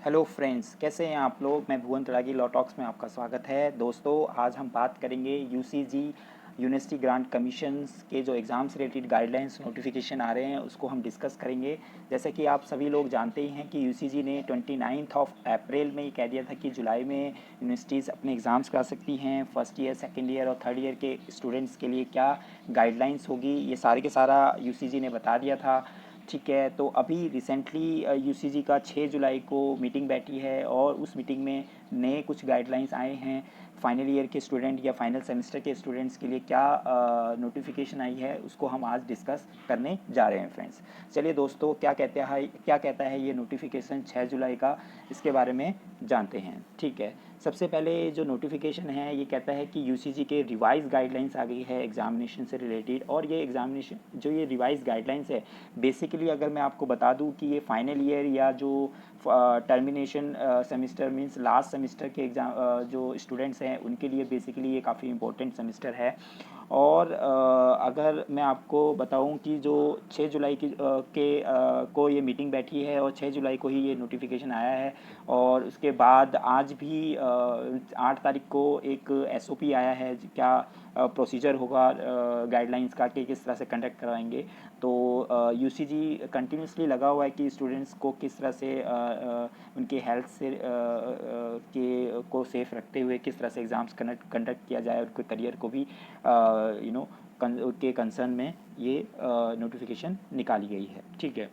Hello friends, कैसे हैं आप लोग। मैं भुवन तड़ागी लॉ टॉक्स में आपका स्वागत है। दोस्तों, आज हम बात करेंगे यूसीजी यूनिवर्सिटी ग्रांट कमीशंस के जो एग्ज़ाम्स रिलेटेड गाइडलाइंस नोटिफिकेशन आ रहे हैं उसको हम डिस्कस करेंगे। जैसे कि आप सभी लोग जानते ही हैं कि यूसीजी ने 29 अप्रैल में ये कह दिया था कि जुलाई में यूनिवर्सिटीज़ अपने एग्ज़ाम्स करा सकती हैं। फर्स्ट ईयर, सेकेंड ईयर और थर्ड ईयर के स्टूडेंट्स के लिए क्या गाइडलाइंस होगी, ये सारे के सारा यूसीजी ने बता दिया था। ठीक है, तो अभी रिसेंटली यूसीजी का 6 जुलाई को मीटिंग बैठी है और उस मीटिंग में नए कुछ गाइडलाइंस आए हैं। फाइनल ईयर के स्टूडेंट या फाइनल सेमेस्टर के स्टूडेंट्स के लिए क्या नोटिफिकेशन आई है उसको हम आज डिस्कस करने जा रहे हैं फ्रेंड्स। चलिए दोस्तों, क्या कहता है ये नोटिफिकेशन 6 जुलाई का, इसके बारे में जानते हैं। ठीक है, सबसे पहले जो नोटिफिकेशन है ये कहता है कि यूसीजी के रिवाइज गाइडलाइंस आ गई है एग्जामिनेशन से रिलेटेड। और ये एग्जामिनेशन जो ये रिवाइज गाइडलाइंस है, बेसिकली अगर मैं आपको बता दूं कि ये फाइनल ईयर या जो termination semester means last semester के एग्ज़ाम जो स्टूडेंट्स हैं उनके लिए बेसिकली ये काफ़ी इंपॉर्टेंट सेमेस्टर है। और अगर मैं आपको बताऊं कि जो 6 जुलाई को ये मीटिंग बैठी है और 6 जुलाई को ही ये नोटिफिकेशन आया है। और उसके बाद आज भी 8 तारीख को एक एसओपी आया है, क्या प्रोसीजर होगा गाइडलाइंस का कि किस तरह से कंडक्ट कराएंगे। तो यूसीजी कंटिन्यूसली लगा हुआ है कि स्टूडेंट्स को किस तरह से उनके हेल्थ से के को सेफ रखते हुए किस तरह से एग्ज़ाम्स कंडक्ट किया जाए, उनके करियर को भी उनके कंसर्न में ये नोटिफिकेशन निकाली गई है। ठीक है,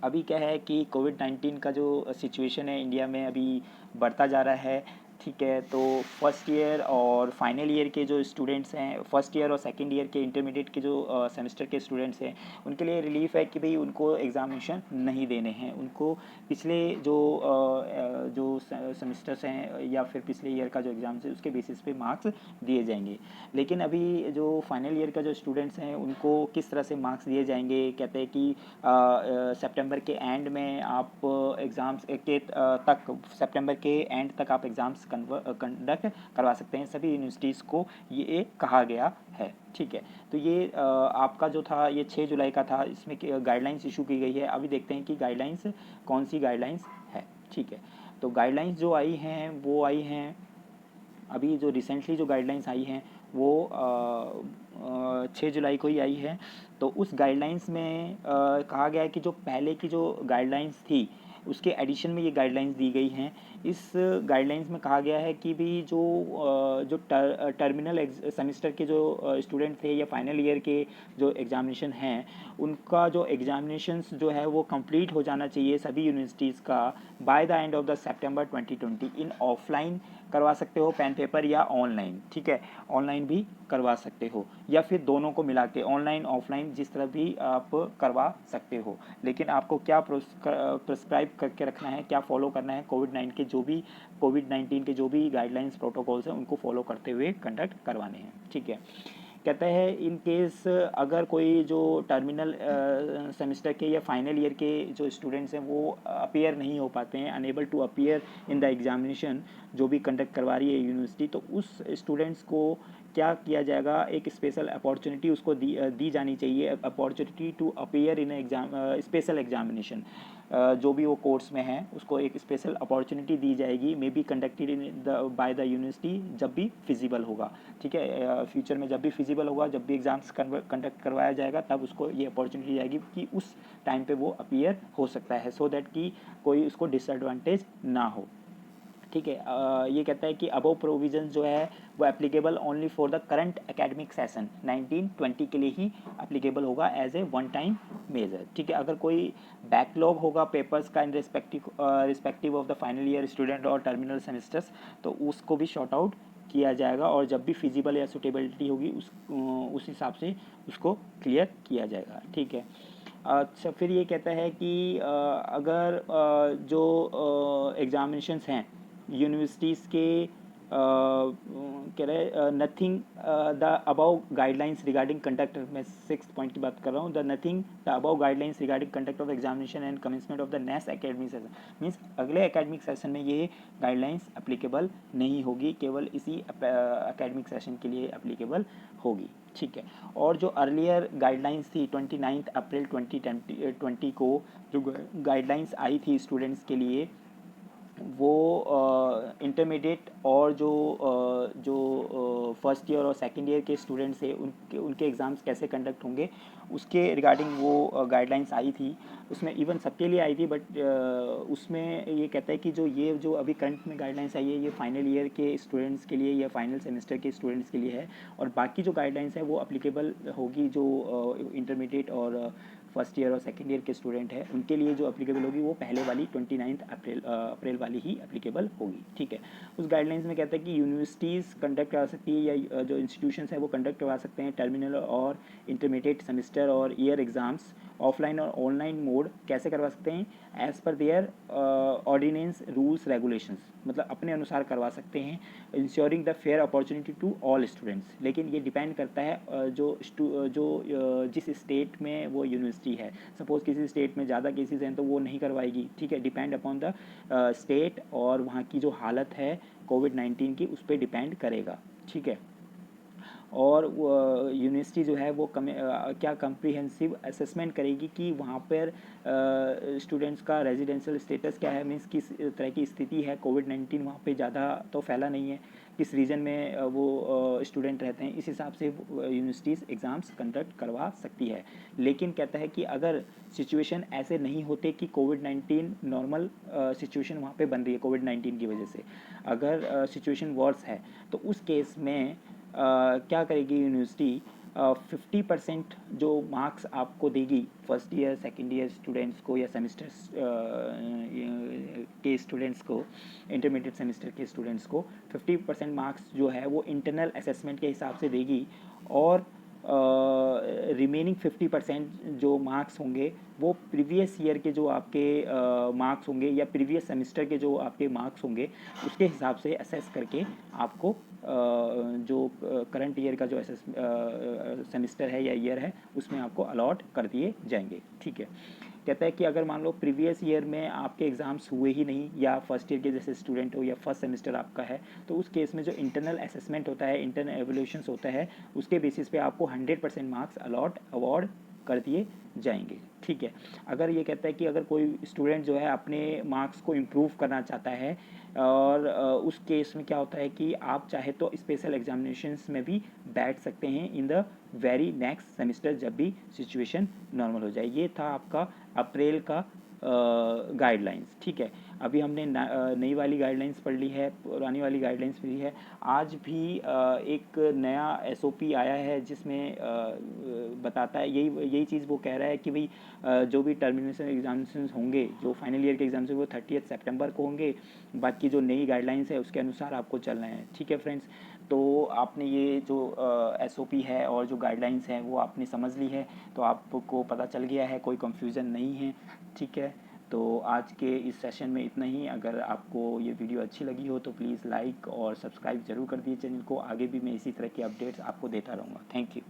अभी क्या है कि कोविड-19 का जो सिचुएशन है इंडिया में अभी बढ़ता जा रहा है। ठीक है, तो फर्स्ट ईयर और फाइनल ईयर के जो स्टूडेंट्स हैं, फर्स्ट ईयर और सेकंड ईयर के इंटरमीडिएट के जो सेमेस्टर के स्टूडेंट्स हैं, उनके लिए रिलीफ है कि भाई उनको एग्ज़ामिनेशन नहीं देने हैं। उनको पिछले जो सेमेस्टर्स हैं या फिर पिछले ईयर का जो एग्ज़ाम्स है उसके बेसिस पे मार्क्स दिए जाएंगे। लेकिन अभी जो फाइनल ईयर का जो स्टूडेंट्स हैं उनको किस तरह से मार्क्स दिए जाएंगे, कहते हैं कि सितंबर के एंड में आप एग्ज़ाम्स के तक सितंबर के एंड तक आप एग्ज़ाम्स कंडक्ट करवा सकते हैं, सभी यूनिवर्सिटीज़ को ये कहा गया है। ठीक है, तो ये आपका जो था ये 6 जुलाई का था, इसमें गाइडलाइंस इशू की गई है। अभी देखते हैं कि गाइडलाइंस कौन सी गाइडलाइंस है। ठीक है, तो गाइडलाइंस जो आई हैं वो आई हैं अभी जो रिसेंटली जो गाइडलाइंस आई हैं वो 6 जुलाई को ही आई है। तो उस गाइडलाइंस में कहा गया है कि जो पहले की जो गाइडलाइंस थी उसके एडिशन में ये गाइडलाइंस दी गई हैं। इस गाइडलाइंस में कहा गया है कि भी जो टर्मिनल सेमेस्टर के जो स्टूडेंट थे या फाइनल ईयर के जो एग्जामिनेशन हैं उनका जो एग्जामिनेशंस जो है वो कंप्लीट हो जाना चाहिए सभी यूनिवर्सिटीज़ का by the end of the September 2020। In offline करवा सकते हो पेन पेपर या ऑनलाइन। ठीक है, ऑनलाइन भी करवा सकते हो या फिर दोनों को मिला के ऑनलाइन ऑफलाइन जिस तरह भी आप करवा सकते हो। लेकिन आपको क्या प्रिस्क्राइब करके रखना है, क्या फॉलो करना है, कोविड-19 के जो भी गाइडलाइंस प्रोटोकॉल्स हैं उनको फॉलो करते हुए कंडक्ट करवाने हैं। ठीक है, कहता है इन केस अगर कोई जो टर्मिनल सेमेस्टर के या फाइनल ईयर के जो स्टूडेंट्स हैं वो अपीयर नहीं हो पाते हैं, unable to appear in the examination जो भी कंडक्ट करवा रही है यूनिवर्सिटी, तो उस स्टूडेंट्स को क्या किया जाएगा, एक स्पेशल अपॉर्चुनिटी उसको दी जानी चाहिए, opportunity to appear in exam special examination. जो भी वो कोर्स में है उसको एक स्पेशल अपॉर्चुनिटी दी जाएगी, may be conducted in the by the university जब भी फिजिबल होगा। ठीक है, फ्यूचर में जब भी फिजिबल होगा, जब भी एग्ज़ाम्स कंडक्ट करवाया जाएगा तब उसको ये अपॉर्चुनिटी जाएगी कि उस टाइम पे वो अपीयर हो सकता है, सो दैट कि कोई उसको डिसएडवांटेज ना हो। ठीक है, ये कहता है कि अबव प्रोविजन जो है वो applicable only for the current academic session 1920 के लिए ही एप्लीकेबल होगा as a one time measure. ठीक है, अगर कोई बैकलॉग होगा पेपर्स का in respective of the final year student और टर्मिनल सेमेस्टर्स, तो उसको भी शॉर्ट आउट किया जाएगा और जब भी फिजिबल या सुटेबिलिटी होगी उस हिसाब से उसको क्लियर किया जाएगा। ठीक है, अच्छा, फिर ये कहता है कि अगर जो एग्ज़ामिनेशंस हैं यूनिवर्सिटीज़ के कह रहे nothing the above guidelines regarding conduct, मैं 6 पॉइंट की बात कर रहा हूँ, the nothing the above guidelines regarding conduct of examination and commencement of the next academic session, means अगले एकेडमिक सेशन में ये गाइडलाइंस अप्लीकेबल नहीं होगी, केवल इसी एकेडमिक सेशन के लिए अप्लीकेबल होगी। ठीक है, और जो अर्लियर गाइडलाइंस थी 29 अप्रैल 2020 को जो गाइडलाइंस आई थी स्टूडेंट्स के लिए वो इंटरमीडिएट और जो फर्स्ट ईयर और सेकंड ईयर के स्टूडेंट्स हैं उनके उनके एग्ज़ाम्स कैसे कंडक्ट होंगे उसके रिगार्डिंग वो गाइडलाइंस आई थी। उसमें इवन सबके लिए आई थी, बट उसमें ये कहता है कि जो अभी करंट में गाइडलाइंस आई है ये फाइनल ईयर के स्टूडेंट्स के लिए या फाइनल सेमेस्टर के स्टूडेंट्स के लिए है, और बाकी जो गाइडलाइंस है वो अप्लीकेबल होगी जो इंटरमीडिएट और फर्स्ट ईयर और सेकेंड ईयर के स्टूडेंट हैं उनके लिए जो अप्लीकेबल होगी वो पहले वाली 29 अप्रैल वाली ही अप्लीकेबल होगी। ठीक है, उस गाइडलाइंस में कहता है कि यूनिवर्सिटीज़ कंडक्ट करा सकती है या जो इंस्टीट्यूशंस हैं वो कंडक्ट करवा सकते हैं टर्मिनल और इंटरमीडिएट सेमेस्टर और ईयर एग्ज़ाम्स ऑफलाइन और ऑनलाइन मोड कैसे करवा सकते हैं, as per there ordinance rules regulations, मतलब अपने अनुसार करवा सकते हैं, ensuring the fair opportunity to all students. लेकिन ये डिपेंड करता है जिस स्टेट में वो यूनिवर्सिटी है। सपोज़ किसी स्टेट में ज़्यादा केसेस हैं तो वो नहीं करवाएगी। ठीक है, डिपेंड अपॉन द स्टेट और वहाँ की जो हालत है कोविड-19 की उस पर डिपेंड करेगा। ठीक है, और यूनिवर्सिटी जो है वो क्या कम्प्रीहेंसिव असेसमेंट करेगी कि वहाँ पर स्टूडेंट्स का रेजिडेंशियल स्टेटस क्या है, मीन्स किस तरह की स्थिति है, कोविड-19 वहाँ पे ज़्यादा तो फैला नहीं है, किस रीजन में वो स्टूडेंट रहते हैं, इस हिसाब से यूनिवर्सिटीज़ एग्ज़ाम्स कंडक्ट करवा सकती है। लेकिन कहता है कि अगर सिचुएशन ऐसे नहीं होते कि कोविड-19 नॉर्मल सिचुएशन वहाँ पे बन रही है कोविड-19 की वजह से, अगर सिचुएशन वर्स है तो उस केस में क्या करेगी यूनिवर्सिटी, 50% जो मार्क्स आपको देगी first year second year students को या सेमेस्टर्स के स्टूडेंट्स को, इंटरमीडिएट सेमेस्टर के स्टूडेंट्स को 50% मार्क्स जो है वो इंटरनल असेसमेंट के हिसाब से देगी, और रिमेनिंग 50% जो मार्क्स होंगे वो प्रीवियस ईयर के जो आपके मार्क्स होंगे या प्रीवियस सेमेस्टर के जो आपके मार्क्स होंगे उसके हिसाब से असेस करके आपको जो करंट ईयर का जो सेमेस्टर है या ईयर है उसमें आपको अलॉट कर दिए जाएंगे। ठीक है, कहता है कि अगर मान लो प्रीवियस ईयर में आपके एग्ज़ाम्स हुए ही नहीं या फर्स्ट ईयर के जैसे स्टूडेंट हो या फर्स्ट सेमेस्टर आपका है तो उस केस में जो इंटरनल असेसमेंट होता है, इंटरनल एवोल्यूशंस होता है, उसके बेसिस पे आपको 100% मार्क्स अवार्ड कर दिए जाएंगे। ठीक है, अगर ये कहता है कि अगर कोई स्टूडेंट जो है अपने मार्क्स को इम्प्रूव करना चाहता है और उस केस में क्या होता है कि आप चाहे तो स्पेशल एग्जामिनेशंस में भी बैठ सकते हैं in the very next semester जब भी सिचुएशन नॉर्मल हो जाए। ये था आपका अप्रैल का गाइडलाइंस। ठीक है, अभी हमने नई वाली गाइडलाइंस पढ़ ली है, पुरानी वाली गाइडलाइंस पढ़ी है। आज भी एक नया एसओपी आया है जिसमें बताता है यही चीज़ वो कह रहा है कि भाई जो भी टर्मिनेशन एग्जामिनेशंस होंगे, जो फाइनल ईयर के एग्जाम्स वो 30 सितंबर को होंगे। बाकी जो नई गाइडलाइंस है उसके अनुसार आपको चलना है। ठीक है फ्रेंड्स, तो आपने ये जो एसओपी है और जो गाइडलाइंस है वो आपने समझ ली है, तो आपको पता चल गया है, कोई कंफ्यूजन नहीं है। ठीक है, तो आज के इस सेशन में इतना ही। अगर आपको ये वीडियो अच्छी लगी हो तो प्लीज़ लाइक और सब्सक्राइब ज़रूर कर दीजिए चैनल को। आगे भी मैं इसी तरह की अपडेट्स आपको देता रहूँगा। Thank you.